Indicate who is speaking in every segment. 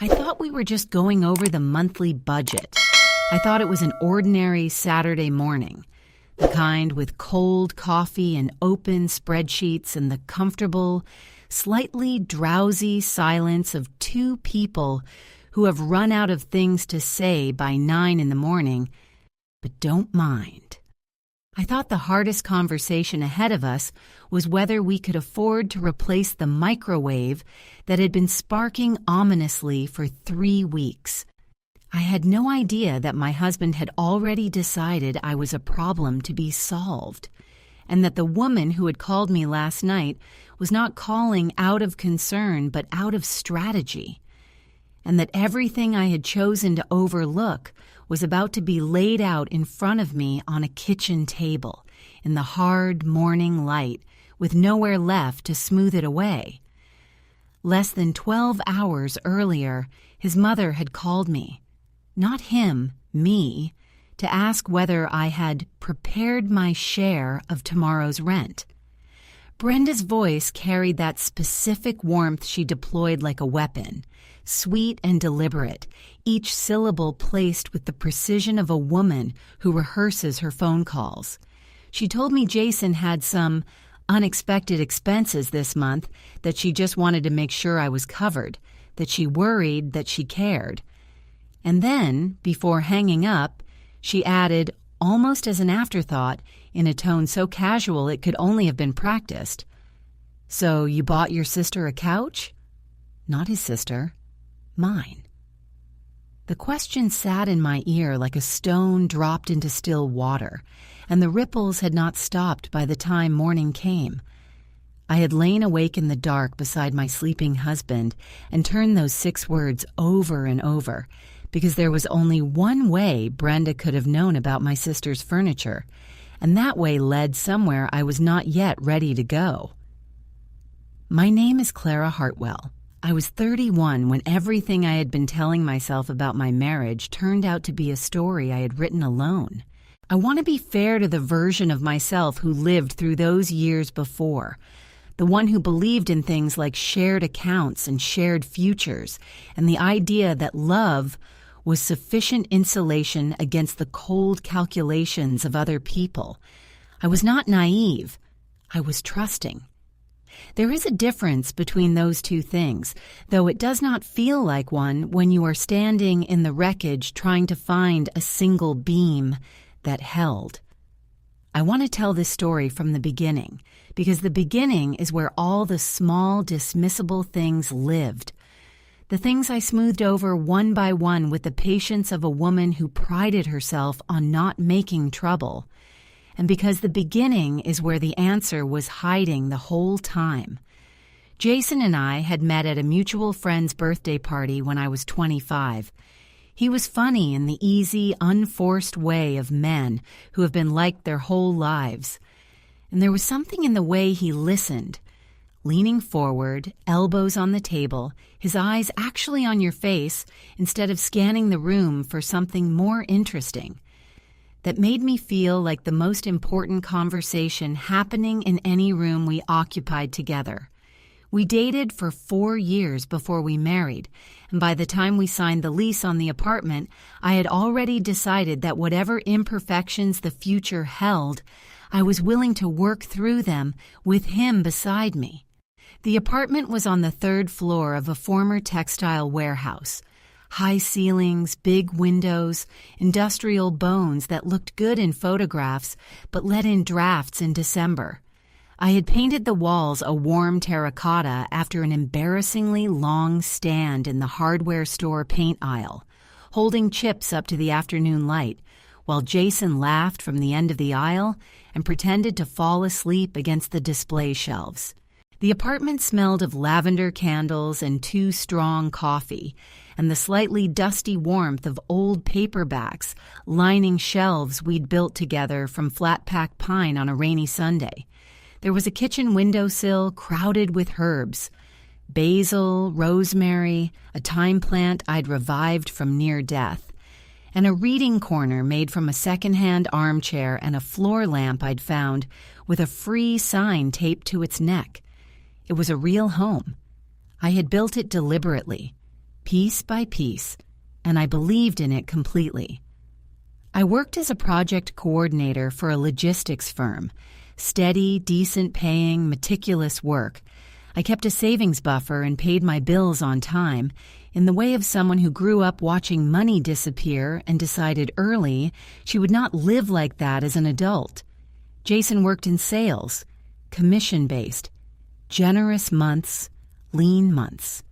Speaker 1: I thought we were just going over the monthly budget. I thought it was an ordinary Saturday morning, the kind with cold coffee and open spreadsheets and the comfortable, slightly drowsy silence of two people who have run out of things to say by 9 in the morning, but don't mind. I thought the hardest conversation ahead of us was whether we could afford to replace the microwave that had been sparking ominously for 3 weeks. I had no idea that my husband had already decided I was a problem to be solved, and that the woman who had called me last night was not calling out of concern but out of strategy, and that everything I had chosen to overlook was about to be laid out in front of me on a kitchen table in the hard morning light with nowhere left to smooth it away. Less than 12 hours earlier, his mother had called me, not him, me, to ask whether I had prepared my share of tomorrow's rent. Brenda's voice carried that specific warmth she deployed like a weapon, sweet and deliberate, each syllable placed with the precision of a woman who rehearses her phone calls. She told me Jason had some unexpected expenses this month, that she just wanted to make sure I was covered, that she worried that she cared. And then, before hanging up, she added, almost as an afterthought, in a tone so casual it could only have been practiced, "So you bought your sister a couch?" Not his sister. Mine. The question sat in my ear like a stone dropped into still water, and the ripples had not stopped by the time morning came. I had lain awake in the dark beside my sleeping husband and turned those 6 words over and over, because there was only one way Brenda could have known about my sister's furniture, and that way led somewhere I was not yet ready to go. My name is Clara Hartwell. I was 31 when everything I had been telling myself about my marriage turned out to be a story I had written alone. I want to be fair to the version of myself who lived through those years before, the one who believed in things like shared accounts and shared futures, and the idea that love was sufficient insulation against the cold calculations of other people. I was not naive. I was trusting. There is a difference between those two things, though it does not feel like one when you are standing in the wreckage trying to find a single beam that held. I want to tell this story from the beginning, because the beginning is where all the small, dismissible things lived. The things I smoothed over one by one with the patience of a woman who prided herself on not making trouble. And because the beginning is where the answer was hiding the whole time. Jason and I had met at a mutual friend's birthday party when I was 25. He was funny in the easy, unforced way of men who have been liked their whole lives. And there was something in the way he listened, leaning forward, elbows on the table, his eyes actually on your face instead of scanning the room for something more interesting, that made me feel like the most important conversation happening in any room we occupied together. We dated for 4 years before we married, and by the time we signed the lease on the apartment, I had already decided that whatever imperfections the future held, I was willing to work through them with him beside me. The apartment was on the 3rd floor of a former textile warehouse. High ceilings, big windows, industrial bones that looked good in photographs but let in drafts in December. I had painted the walls a warm terracotta after an embarrassingly long stand in the hardware store paint aisle, holding chips up to the afternoon light, while Jason laughed from the end of the aisle and pretended to fall asleep against the display shelves. The apartment smelled of lavender candles and 2 strong coffee, and the slightly dusty warmth of old paperbacks lining shelves we'd built together from flat-pack pine on a rainy Sunday. There was a kitchen windowsill crowded with herbs, basil, rosemary, a thyme plant I'd revived from near death, and a reading corner made from a second-hand armchair and a floor lamp I'd found with a free sign taped to its neck. It was a real home. I had built it deliberately. piece by piece, and I believed in it completely. I worked as a project coordinator for a logistics firm. Steady, decent-paying, meticulous work. I kept a savings buffer and paid my bills on time, in the way of someone who grew up watching money disappear and decided early she would not live like that as an adult. Jason worked in sales, commission-based, generous months, lean months.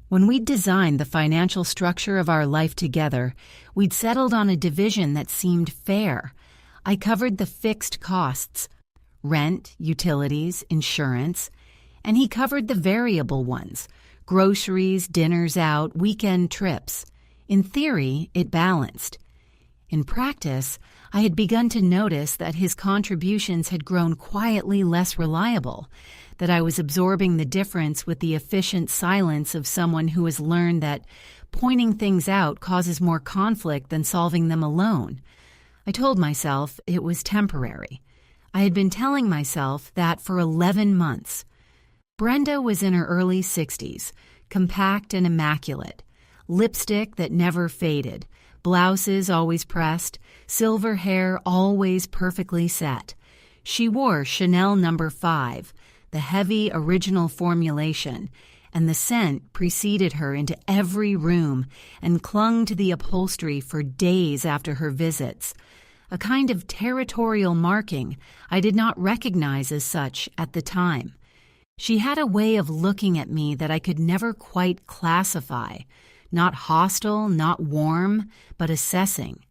Speaker 1: When we'd designed the financial structure of our life together, we'd settled on a division that seemed fair. I covered the fixed costs, rent, utilities, insurance, and he covered the variable ones, groceries, dinners out, weekend trips. In theory, it balanced. In practice, I had begun to notice that his contributions had grown quietly less reliable, that I was absorbing the difference with the efficient silence of someone who has learned that pointing things out causes more conflict than solving them alone. I told myself it was temporary. I had been telling myself that for 11 months. Brenda was in her early 60s, compact and immaculate, lipstick that never faded, blouses always pressed, silver hair always perfectly set. She wore Chanel No. 5, the heavy original formulation, and the scent preceded her into every room and clung to the upholstery for days after her visits, a kind of territorial marking I did not recognize as such at the time. She had a way of looking at me that I could never quite classify, not hostile, not warm, but assessing,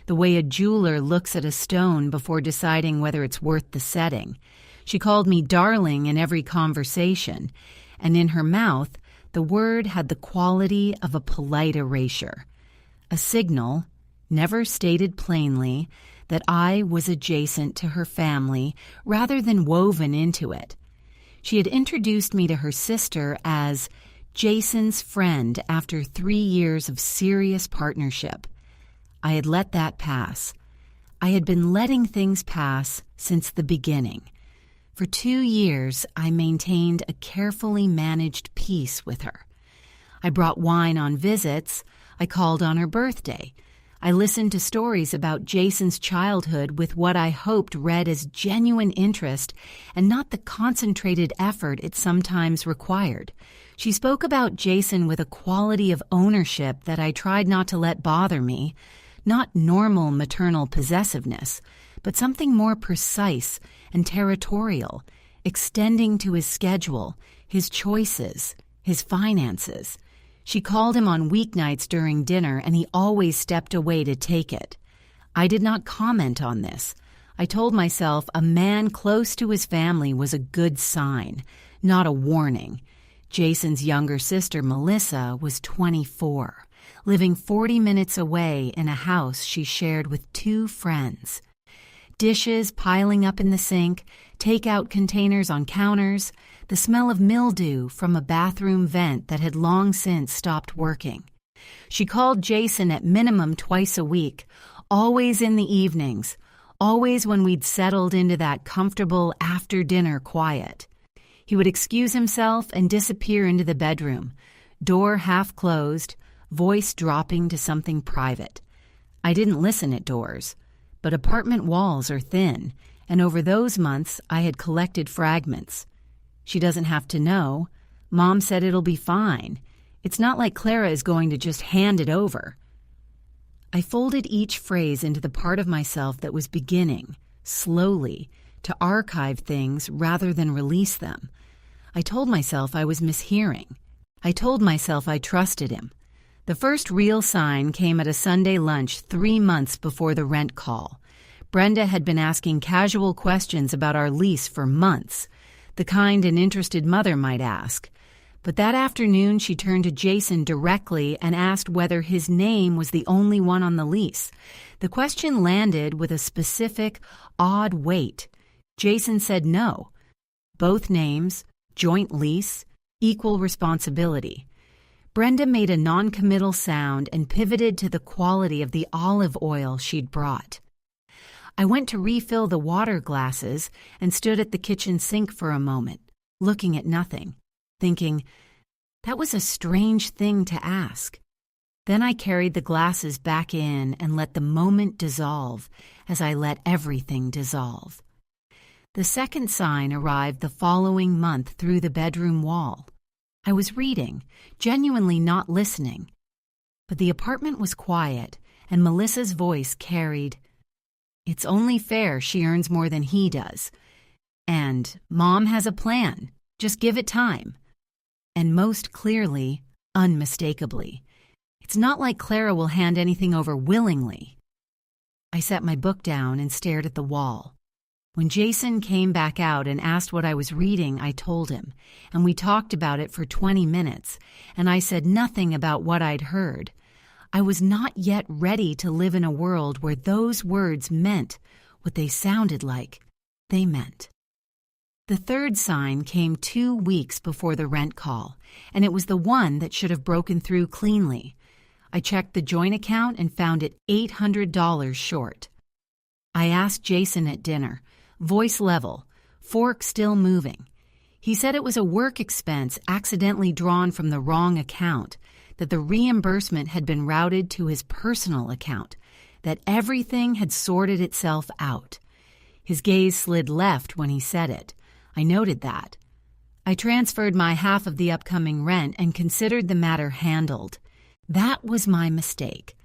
Speaker 1: the way a jeweler looks at a stone before deciding whether it's worth the setting. She called me darling in every conversation, and in her mouth, the word had the quality of a polite erasure, a signal, never stated plainly, that I was adjacent to her family rather than woven into it. She had introduced me to her sister as Jason's friend after 3 years of serious partnership. I had let that pass. I had been letting things pass since the beginning. For 2 years, I maintained a carefully managed peace with her. I brought wine on visits. I called on her birthday. I listened to stories about Jason's childhood with what I hoped read as genuine interest and not the concentrated effort it sometimes required. She spoke about Jason with a quality of ownership that I tried not to let bother me, not normal maternal possessiveness, but something more precise and territorial, extending to his schedule, his choices, his finances. She called him on weeknights during dinner, and he always stepped away to take it. I did not comment on this. I told myself a man close to his family was a good sign, not a warning. Jason's younger sister, Melissa, was 24, living 40 minutes away in a house she shared with 2 friends. Dishes piling up in the sink, takeout containers on counters, the smell of mildew from a bathroom vent that had long since stopped working. She called Jason at minimum twice a week, always in the evenings, always when we'd settled into that comfortable after-dinner quiet. He would excuse himself and disappear into the bedroom, door half closed, voice dropping to something private. I didn't listen at doors, but apartment walls are thin, and over those months I had collected fragments. She doesn't have to know. Mom said it'll be fine. It's not like Clara is going to just hand it over. I folded each phrase into the part of myself that was beginning, slowly, to archive things rather than release them. I told myself I was mishearing. I told myself I trusted him. The first real sign came at a Sunday lunch 3 months before the rent call. Brenda had been asking casual questions about our lease for months, the kind an interested mother might ask. But that afternoon she turned to Jason directly and asked whether his name was the only one on the lease. The question landed with a specific, odd weight. Jason said no. Both names, joint lease, equal responsibility. Brenda made a non-committal sound and pivoted to the quality of the olive oil she'd brought. I went to refill the water glasses and stood at the kitchen sink for a moment, looking at nothing, thinking, That was a strange thing to ask. Then I carried the glasses back in and let the moment dissolve as I let everything dissolve. The second sign arrived the following month through the bedroom wall. I was reading, genuinely not listening. But the apartment was quiet, and Melissa's voice carried, "It's only fair she earns more than he does. And Mom has a plan. Just give it time." And most clearly, unmistakably, it's not like Clara will hand anything over willingly. I set my book down and stared at the wall. When Jason came back out and asked what I was reading, I told him, and we talked about it for 20 minutes, and I said nothing about what I'd heard. I was not yet ready to live in a world where those words meant what they sounded like they meant. The third sign came 2 weeks before the rent call, and it was the one that should have broken through cleanly. I checked the joint account and found it $800 short. I asked Jason at dinner, voice level, fork still moving. He said it was a work expense accidentally drawn from the wrong account, that the reimbursement had been routed to his personal account, that everything had sorted itself out. His gaze slid left when he said it. I noted that. I transferred my half of the upcoming rent and considered the matter handled. That was my mistake.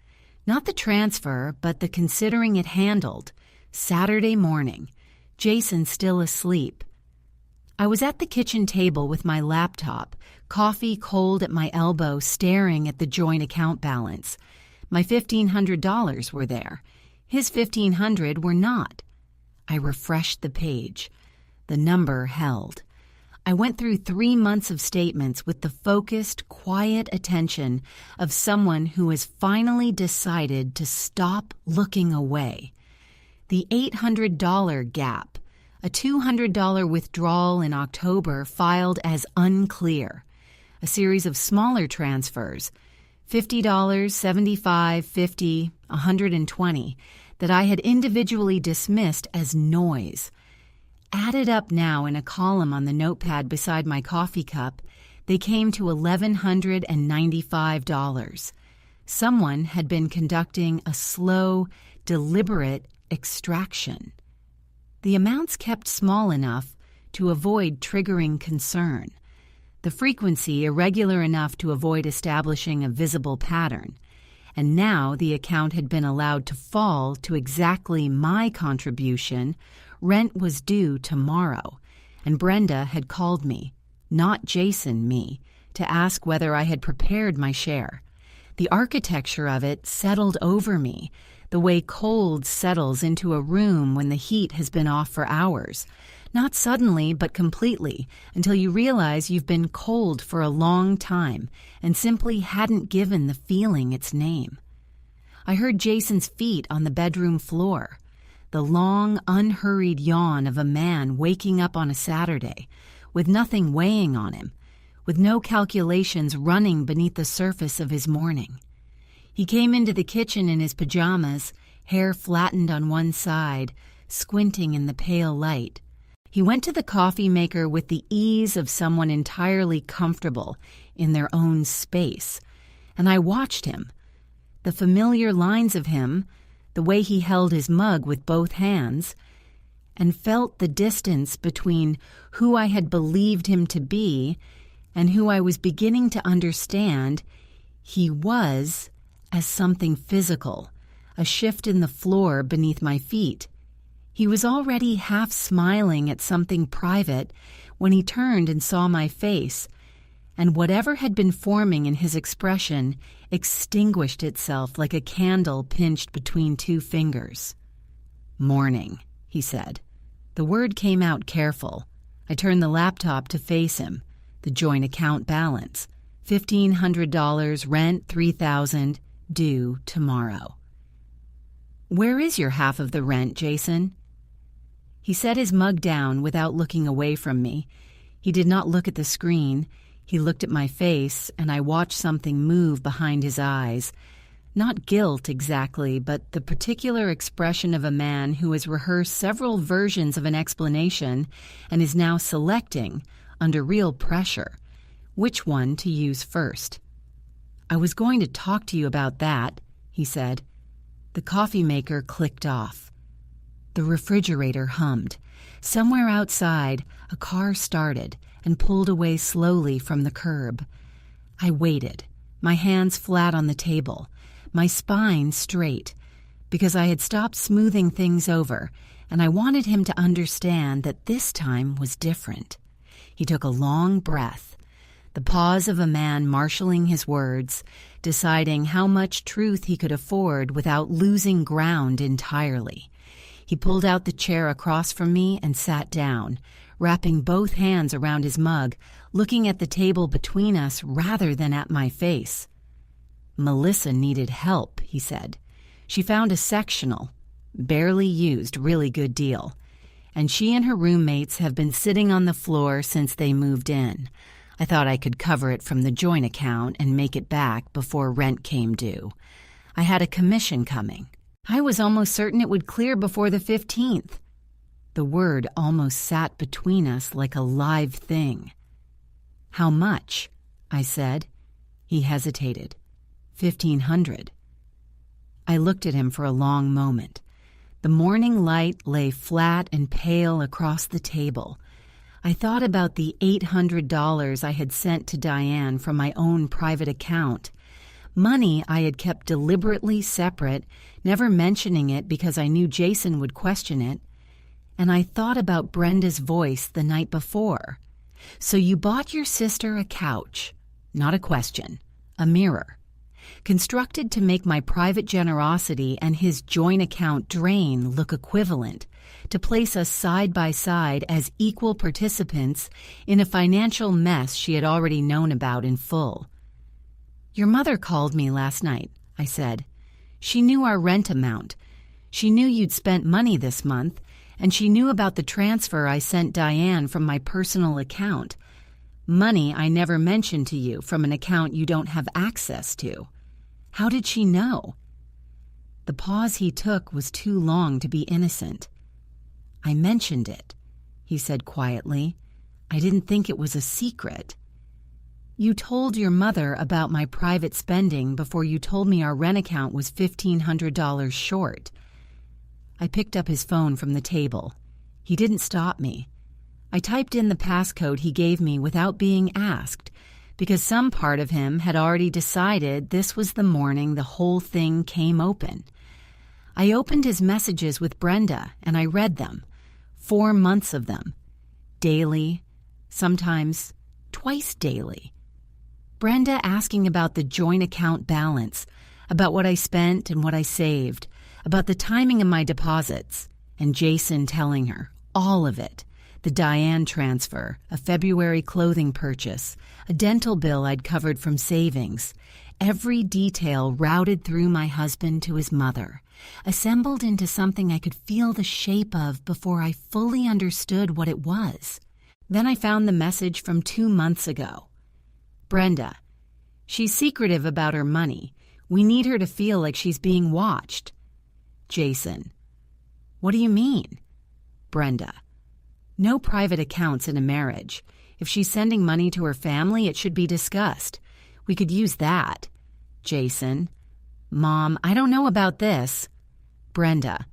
Speaker 1: Not the transfer, but the considering it handled. Saturday morning. Jason still asleep. I was at the kitchen table with my laptop, coffee cold at my elbow, staring at the joint account balance. My $1,500 were there. His $1,500 were not. I refreshed the page. The number held. I went through 3 months of statements with the focused, quiet attention of someone who has finally decided to stop looking away. The $800 gap, a $200 withdrawal in October filed as unclear, a series of smaller transfers, $50, $75, $50, $120, that I had individually dismissed as noise. Added up now in a column on the notepad beside my coffee cup, they came to $1,195. Someone had been conducting a slow, deliberate extraction. The amounts kept small enough to avoid triggering concern, the frequency irregular enough to avoid establishing a visible pattern, and now the account had been allowed to fall to exactly my contribution. Rent was due tomorrow, and Brenda had called me, not Jason, me, to ask whether I had prepared my share. The architecture of it settled over me, the way cold settles into a room when the heat has been off for hours. Not suddenly, but completely, until you realize you've been cold for a long time and simply hadn't given the feeling its name. I heard Jason's feet on the bedroom floor, the long, unhurried yawn of a man waking up on a Saturday, with nothing weighing on him, with no calculations running beneath the surface of his morning. He came into the kitchen in his pajamas, hair flattened on one side, squinting in the pale light. He went to the coffee maker with the ease of someone entirely comfortable in their own space, and I watched him. The familiar lines of him, the way he held his mug with both hands, and felt the distance between who I had believed him to be and who I was beginning to understand he was as something physical, a shift in the floor beneath my feet. He was already half smiling at something private when he turned and saw my face, and whatever had been forming in his expression extinguished itself like a candle pinched between 2 fingers. "Morning," he said. The word came out careful. I turned the laptop to face him. The joint account balance, $1,500, rent $3,000, due tomorrow. "Where is your half of the rent, Jason?" He set his mug down without looking away from me. He did not look at the screen. He looked at my face, and I watched something move behind his eyes. Not guilt exactly, but the particular expression of a man who has rehearsed several versions of an explanation and is now selecting, under real pressure, which one to use first. "I was going to talk to you about that," he said. The coffee maker clicked off. The refrigerator hummed. Somewhere outside, a car started and pulled away slowly from the curb. I waited, my hands flat on the table, my spine straight, because I had stopped smoothing things over, and I wanted him to understand that this time was different. He took a long breath, the pause of a man marshaling his words, deciding how much truth he could afford without losing ground entirely. He pulled out the chair across from me and sat down, wrapping both hands around his mug, looking at the table between us rather than at my face. "Melissa needed help," he said. "She found a sectional, barely used, really good deal. And she and her roommates have been sitting on the floor since they moved in. I thought I could cover it from the joint account and make it back before rent came due. I had a commission coming. I was almost certain it would clear before the 15th. The word almost sat between us like a live thing. "How much?" I said. He hesitated. $1,500. I looked at him for a long moment. The morning light lay flat and pale across the table. I thought about the $800 I had sent to Diane from my own private account. Money I had kept deliberately separate, never mentioning it because I knew Jason would question it. And I thought about Brenda's voice the night before. "So you bought your sister a couch." Not a question. A mirror. Constructed to make my private generosity and his joint account drain look equivalent, to place us side by side as equal participants in a financial mess she had already known about in full. "Your mother called me last night," I said. "She knew our rent amount. She knew you'd spent money this month, and she knew about the transfer I sent Diane from my personal account. Money I never mentioned to you from an account you don't have access to. How did she know?" The pause he took was too long to be innocent. "I mentioned it," he said quietly. "I didn't think it was a secret. You told your mother about my private spending before you told me our rent account was $1,500 short." I picked up his phone from the table. He didn't stop me. I typed in the passcode he gave me without being asked, because some part of him had already decided this was the morning the whole thing came open. I opened his messages with Brenda, and I read them. 4 months of them. Daily, sometimes twice daily. Brenda asking about the joint account balance, about what I spent and what I saved, about the timing of my deposits, and Jason telling her, all of it. The Diane transfer, a February clothing purchase, a dental bill I'd covered from savings. Every detail routed through my husband to his mother, assembled into something I could feel the shape of before I fully understood what it was. Then I found the message from 2 months ago. "Brenda, she's secretive about her money. We need her to feel like she's being watched." Jason, "What do you mean?" Brenda, "No private accounts in a marriage. If she's sending money to her family, it should be discussed. We could use that." Jason, "Mom, I don't know about this." Brenda,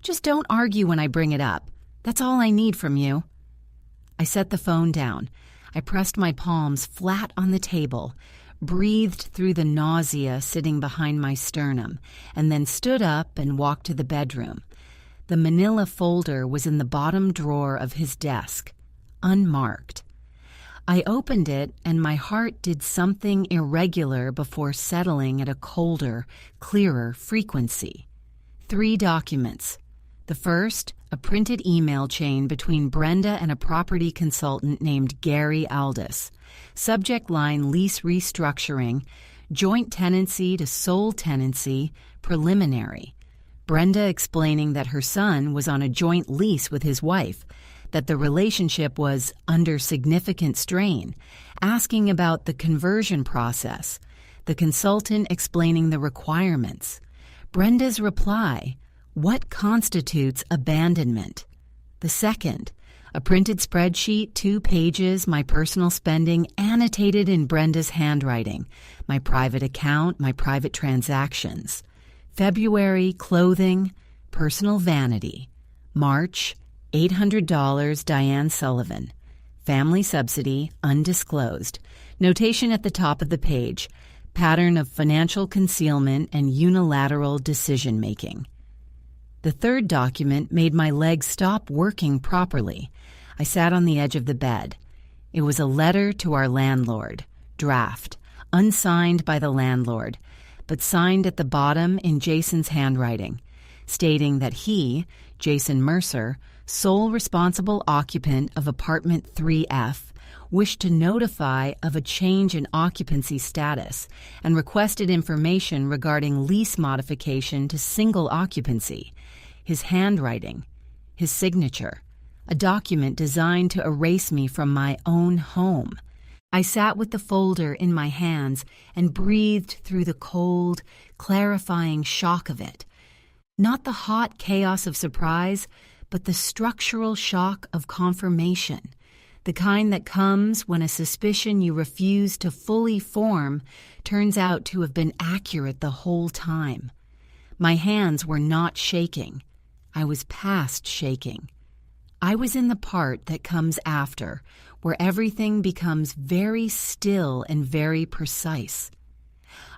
Speaker 1: "Just don't argue when I bring it up. That's all I need from you." I set the phone down. I pressed my palms flat on the table, breathed through the nausea sitting behind my sternum, and then stood up and walked to the bedroom. The manila folder was in the bottom drawer of his desk, unmarked. I opened it, and my heart did something irregular before settling at a colder, clearer frequency. 3 documents. The first, a printed email chain between Brenda and a property consultant named Gary Aldis. Subject line lease restructuring, joint tenancy to sole tenancy, preliminary. Brenda explaining that her son was on a joint lease with his wife, that the relationship was under significant strain, asking about the conversion process, the consultant explaining the requirements. Brenda's reply, what constitutes abandonment? The second, A printed spreadsheet, 2 pages, my personal spending annotated in Brenda's handwriting, my private account, my private transactions. February, clothing, personal vanity. March, $800, Diane Sullivan. Family subsidy, undisclosed. Notation at the top of the page, pattern of financial concealment and unilateral decision-making. The third document made my legs stop working properly. I sat on the edge of the bed. It was a letter to our landlord, draft, unsigned by the landlord, but signed at the bottom in Jason's handwriting, stating that he, Jason Mercer, sole responsible occupant of apartment 3F, wished to notify of a change in occupancy status and requested information regarding lease modification to single occupancy, his handwriting, his signature, a document designed to erase me from my own home. I sat with the folder in my hands and breathed through the cold, clarifying shock of it. Not the hot chaos of surprise, but the structural shock of confirmation, the kind that comes when a suspicion you refuse to fully form turns out to have been accurate the whole time. My hands were not shaking. I was past shaking. I was in the part that comes after, where everything becomes very still and very precise.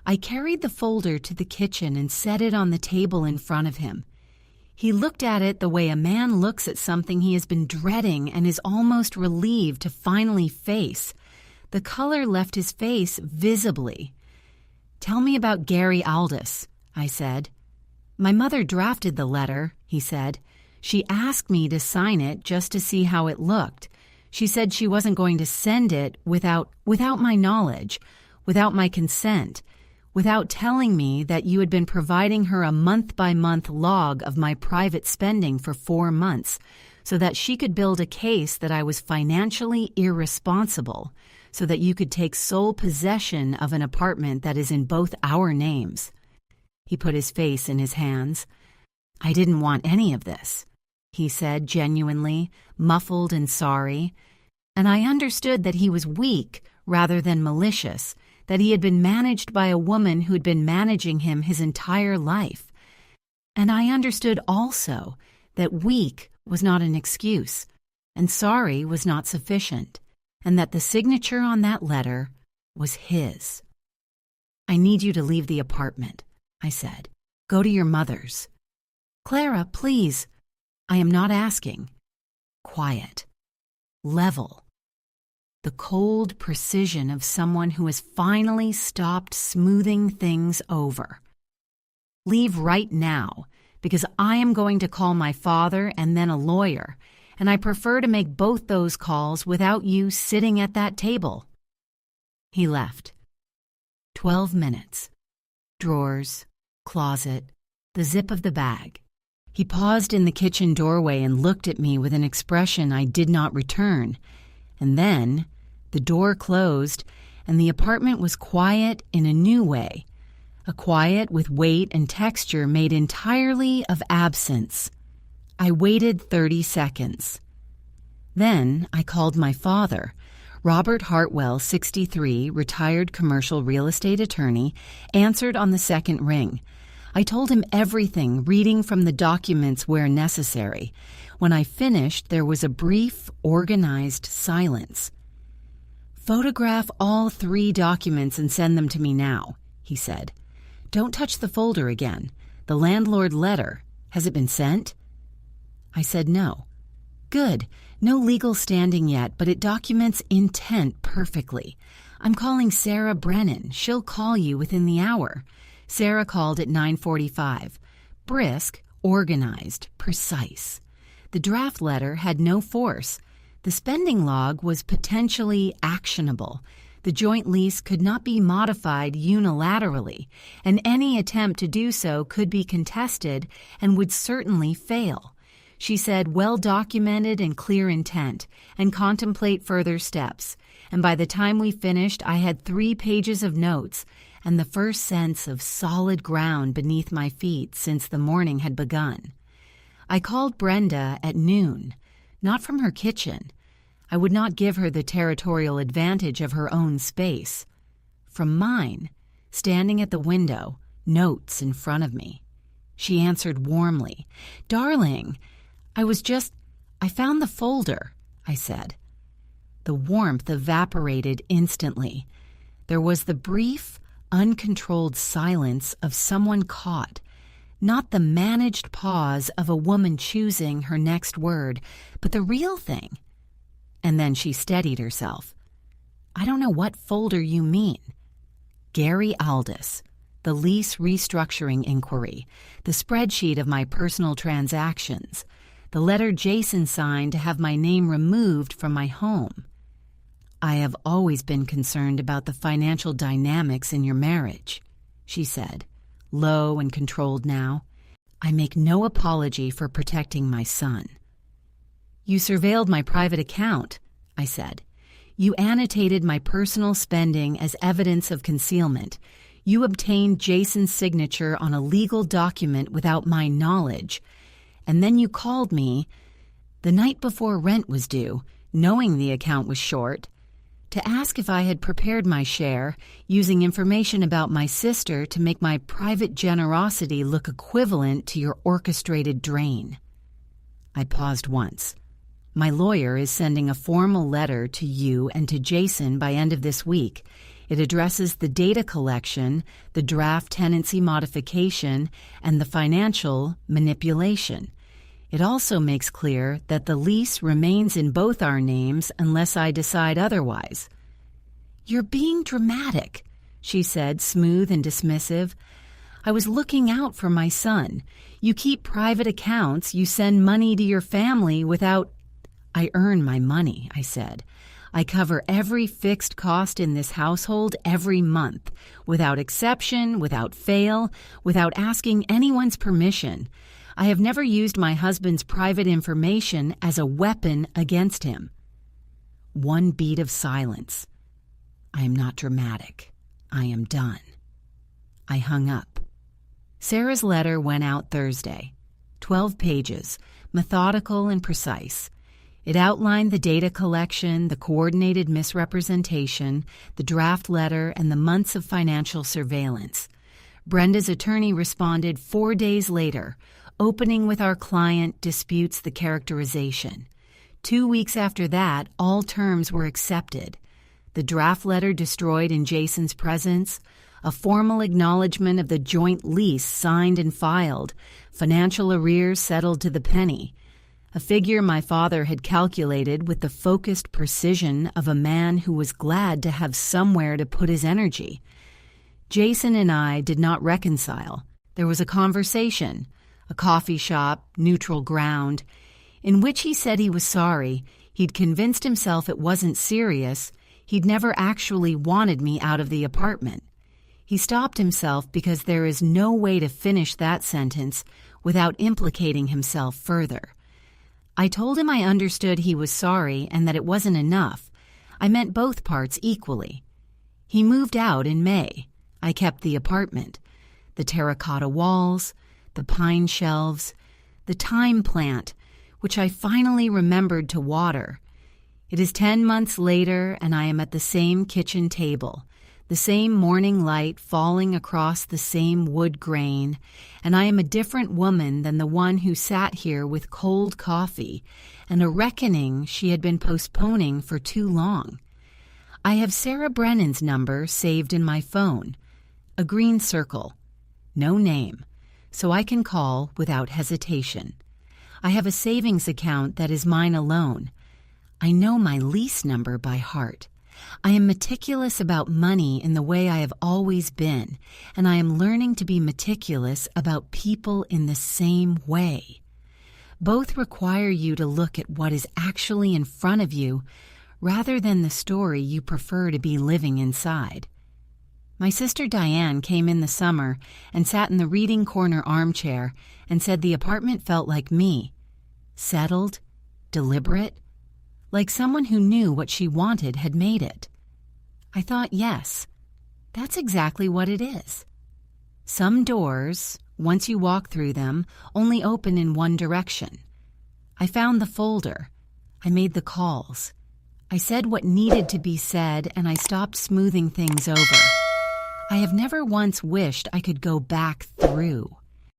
Speaker 1: I carried the folder to the kitchen and set it on the table in front of him. He looked at it the way a man looks at something he has been dreading and is almost relieved to finally face. The color left his face visibly. "Tell me about Gary Aldous," I said. "My mother drafted the letter," he said. "She asked me to sign it just to see how it looked. She said she wasn't going to send it without my knowledge, without my consent, without telling me that you had been providing her a month-by-month log of my private spending for 4 months so that she could build a case that I was financially irresponsible, so that you could take sole possession of an apartment that is in both our names." He put his face in his hands. "I didn't want any of this," he said genuinely, muffled and sorry, and I understood that he was weak rather than malicious, that he had been managed by a woman who had been managing him his entire life. And I understood also that weak was not an excuse, and sorry was not sufficient, and that the signature on that letter was his. "I need you to leave the apartment," I said. "Go to your mother's." "Clara, please." "I am not asking." Quiet. Level. The cold precision of someone who has finally stopped smoothing things over. "Leave right now, because I am going to call my father and then a lawyer, and I prefer to make both those calls without you sitting at that table." He left. 12 minutes. Drawers, closet, the zip of the bag. He paused in the kitchen doorway and looked at me with an expression I did not return. And then the door closed, and the apartment was quiet in a new way, a quiet with weight and texture made entirely of absence. I waited 30 seconds. Then I called my father, Robert Hartwell, 63, retired commercial real estate attorney, answered on the second ring. I told him everything, reading from the documents where necessary. When I finished, there was a brief, organized silence. "Photograph all 3 documents and send them to me now," he said. "Don't touch the folder again. The landlord letter, has it been sent?" I said no. "Good. No legal standing yet, but it documents intent perfectly. I'm calling Sarah Brennan. She'll call you within the hour." Sarah called at 9:45. Brisk, organized, precise. The draft letter had no force. The spending log was potentially actionable. The joint lease could not be modified unilaterally, and any attempt to do so could be contested and would certainly fail. She said well-documented and clear intent, and contemplate further steps. And by the time we finished, I had 3 pages of notes and the first sense of solid ground beneath my feet since the morning had begun. I called Brenda at noon. not from her kitchen. I would not give her the territorial advantage of her own space. From mine, standing at the window, notes in front of me. She answered warmly, "Darling, I found the folder," I said. The warmth evaporated instantly. There was the brief, uncontrolled silence of someone caught, not the managed pause of a woman choosing her next word, but the real thing. And then she steadied herself. "I don't know what folder you mean." Gary Aldous, the lease restructuring inquiry, the spreadsheet of my personal transactions, the letter Jason signed to have my name removed from my home. "I have always been concerned about the financial dynamics in your marriage," she said, low and controlled now. "I make no apology for protecting my son." "You surveilled my private account," I said. "You annotated my personal spending as evidence of concealment. You obtained Jason's signature on a legal document without my knowledge. And then you called me the night before rent was due, knowing the account was short, to ask if I had prepared my share, using information about my sister to make my private generosity look equivalent to your orchestrated drain." I paused once. "My lawyer is sending a formal letter to you and to Jason by end of this week. It addresses the data collection, the draft tenancy modification, and the financial manipulation. It also makes clear that the lease remains in both our names unless I decide otherwise." "You're being dramatic," she said, smooth and dismissive. "I was looking out for my son. You keep private accounts, you send money to your family without—" "I earn my money," I said. "I cover every fixed cost in this household every month, without exception, without fail, without asking anyone's permission. I have never used my husband's private information as a weapon against him." One beat of silence. I am not dramatic. I am done. I hung up. Sarah's letter went out Thursday. 12 pages, methodical and precise. It outlined the data collection, the coordinated misrepresentation, the draft letter, and the months of financial surveillance. Brenda's attorney responded 4 days later, opening with our client disputes the characterization. 2 weeks after that, all terms were accepted. The draft letter destroyed in Jason's presence, a formal acknowledgement of the joint lease signed and filed, financial arrears settled to the penny, a figure my father had calculated with the focused precision of a man who was glad to have somewhere to put his energy. Jason and I did not reconcile. There was a conversation, a coffee shop, neutral ground, in which he said he was sorry, he'd convinced himself it wasn't serious, he'd never actually wanted me out of the apartment. He stopped himself because there is no way to finish that sentence without implicating himself further. I told him I understood he was sorry and that it wasn't enough. I meant both parts equally. He moved out in May. I kept the apartment. The terracotta walls, the pine shelves, the thyme plant, which I finally remembered to water. It is 10 months later, and I am at the same kitchen table, the same morning light falling across the same wood grain, and I am a different woman than the one who sat here with cold coffee and a reckoning she had been postponing for too long. I have Sarah Brennan's number saved in my phone, a green circle, no name, so I can call without hesitation. I have a savings account that is mine alone. I know my lease number by heart. I am meticulous about money in the way I have always been, and I am learning to be meticulous about people in the same way. Both require you to look at what is actually in front of you rather than the story you prefer to be living inside. My sister Diane came in the summer and sat in the reading corner armchair and said the apartment felt like me, settled, deliberate, like someone who knew what she wanted had made it. I thought, yes, that's exactly what it is. Some doors, once you walk through them, only open in one direction. I found the folder, I made the calls. I said what needed to be said, and I stopped smoothing things over. I have never once wished I could go back through.